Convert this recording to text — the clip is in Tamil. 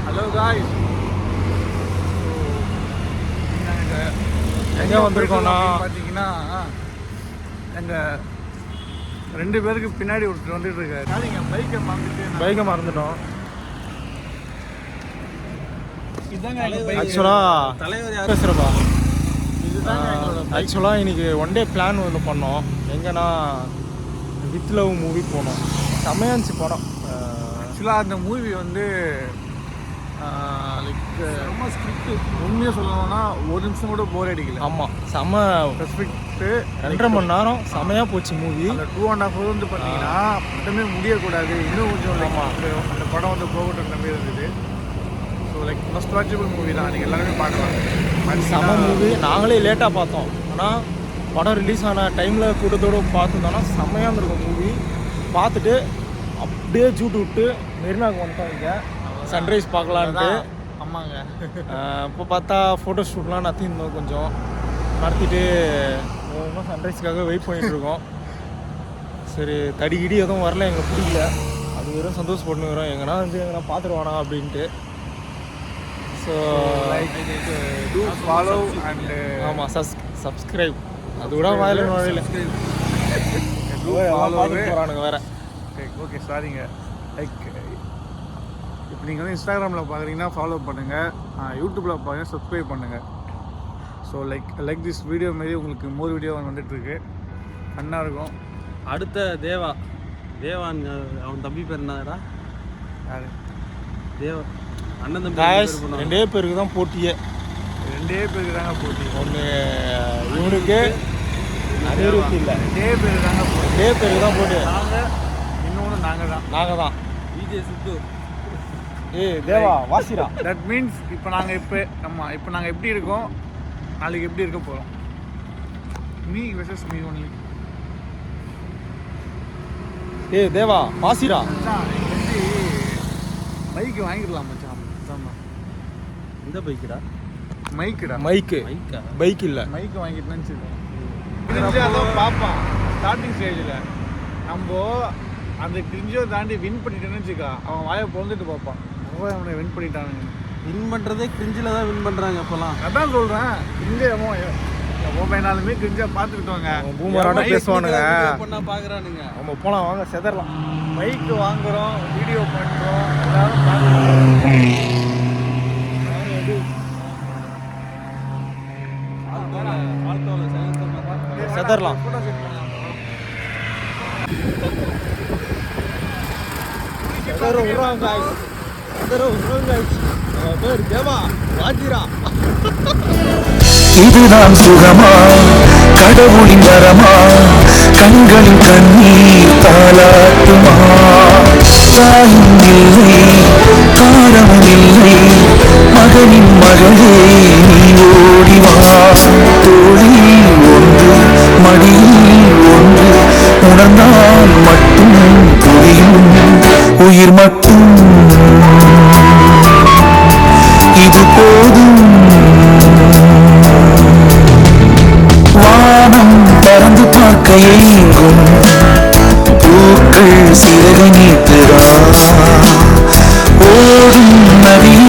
ஹலோ காய்ஸ், எங்கே வந்திருக்கோம்னா பார்த்தீங்கன்னா எங்கள் 2 பேருக்கு பின்னாடி ஒருத்தர் வந்துட்டு இருக்காரு. நீங்கள் பைக்கை மறந்துட்டோம். இதுதாங்க ஆக்சுவலாக தலைவர் யார் பேசுகிறப்பா. இதுதாங்க ஆக்சுவலாக இன்னைக்கு ஒன் டே பிளான் ஒன்று பண்ணோம். எங்கன்னா வித் லவ் மூவி போனோம். செம்மையாக இருந்துச்சு படம். ஆக்சுவலாக அந்த மூவி வந்து லைக் ரொம்ப ஸ்கிரிப்ட் உண்மையாக சொல்லணும்னா ஒரு நிமிஷம் கூட போர் அடிக்கல. ஆமாம், செம்ம பெர்ஃபெக்ட்டு. 2.5 மணி நேரம் செம்மையாக போச்சு மூவி. அந்த 2.5 hours வந்து பார்த்தீங்கன்னா மட்டுமே முடியக்கூடாது, இன்னும் கொஞ்சம் அந்த படம் வந்து போகட்டும் மாதிரி இருந்தது. So like must watchable movie தான், நீங்கள் எல்லாருமே பார்க்கலாம். செம்ம மூவி. நாங்களே லேட்டாக பார்த்தோம், ஆனால் படம் ரிலீஸ் ஆன டைமில் கூட்டத்தோடு பார்த்துருந்தோன்னா செம்மையாக இருந்திருக்கும் மூவி. பார்த்துட்டு அப்படியே ஜூட்டு விட்டு மெரினாவுக்கு வந்துட்டோம். இங்கே சன்ரைஸ் பார்க்கலான்ட்டு. ஆமாங்க. இப்போ பார்த்தா ஃபோட்டோ ஷூட்லாம் நடத்திருந்தோம், கொஞ்சம் நடத்திட்டு இன்னும் சன்ரைஸ்க்காக வெயிட் பண்ணிகிட்ருக்கோம். சரி, தடிக்கிடி எதுவும் வரல, எங்களுக்கு பிடிக்கல. அது வெறும் சந்தோஷப்பட்டுக்கிறோம், எங்கன்னா வந்து எங்கன்னா பார்த்துருவானா அப்படின்ட்டு. ஸோ டூ ஃபாலோ அண்ட் ஆமாம் சப்ஸ்கிரைப். அது கூட வாயில நுழையில போகிறானுங்க வேறு. ஓகே சாரிங்க. லைக் இப்போ நீங்கள் வந்து இன்ஸ்டாகிராமில் பார்க்குறீங்கன்னா ஃபாலோ பண்ணுங்கள், யூடியூப்பில் பார்த்தீங்கன்னா சப்ஸ்கிரைப் பண்ணுங்கள். ஸோ லைக் திஸ் வீடியோ மாரி உங்களுக்கு மோர் வீடியோ வந்துட்டுருக்கு, ஃபன்னாக இருக்கும். அடுத்த தேவான் அவன் தம்பி பேர் என்னடா? யார்? தேவா அண்ணன் தம்பி. 2 பேருக்கு தான் போட்டியே. 2 பேருக்கு தாங்க போட்டி. ஒன்று இவனுக்கு அனிருத் இல்லை, 2 பேருக்கு தாங்க போட்டி. 2 பேருக்கு தான் போட்டி. இன்னொன்று நாங்கள் தான் விஜய் சித்து. தேவா வாசிரா. தட் மீன்ஸ் இப்போ நாங்கள் எப்படி இருக்கோம், நாளைக்கு எப்படி இருக்க போகிறோம். Me versus me only. Deva வாசிரா. பைக்கு வாங்கிடலாம் மச்சான். எந்த பைக்குடா? பைக் இல்லை, மைக்கு வாங்கிட்டேன்னு அதான் பார்ப்பான். ஸ்டார்டிங் ஸ்டேஜில் நம்ம அந்த கிரிஞ்சோ தாண்டி வின் பண்ணிட்டேன்னு வச்சுக்கா, அவன் வாயை பொழுதுட்டு பார்ப்பான். அவனை வின் பண்ணிட்டானுங்க. வின் பண்ணுறதே கிரிஞ்சில் தான் வின் பண்ணுறாங்க இப்போலாம். அதான் சொல்கிறேன், கிரிஞ்சே எவ்வளோ பையனாலுமே கிரிஞ்சா பார்த்துக்கிட்டோங்க. பூமராட்ட பேசுவானுங்க, பொண்ணா பார்க்குறானுங்க. நம்ம போகலாம், வாங்க செதறலாம். பைக்கு வாங்குகிறோம், வீடியோ பண்ணுறோம், எல்லாரும் பார்க்குறோம். செதறலாம். இதுதான் சுகமா, கடவுளின் வரமா, கண்களின் கண்ணீர் தாலாட்டுமா. தாயும் இல்லை, காரமும் இல்லை, மகனின் மகளே நீ ஓடிவா. தோளில் ஒன்று, மடியில் ஒன்று, உணர்ந்தால் மட்டும் புரியும் உயிர் மட்டும். இது போதும். வானம் பறந்து பார்க்க எங்கும் பூக்கள்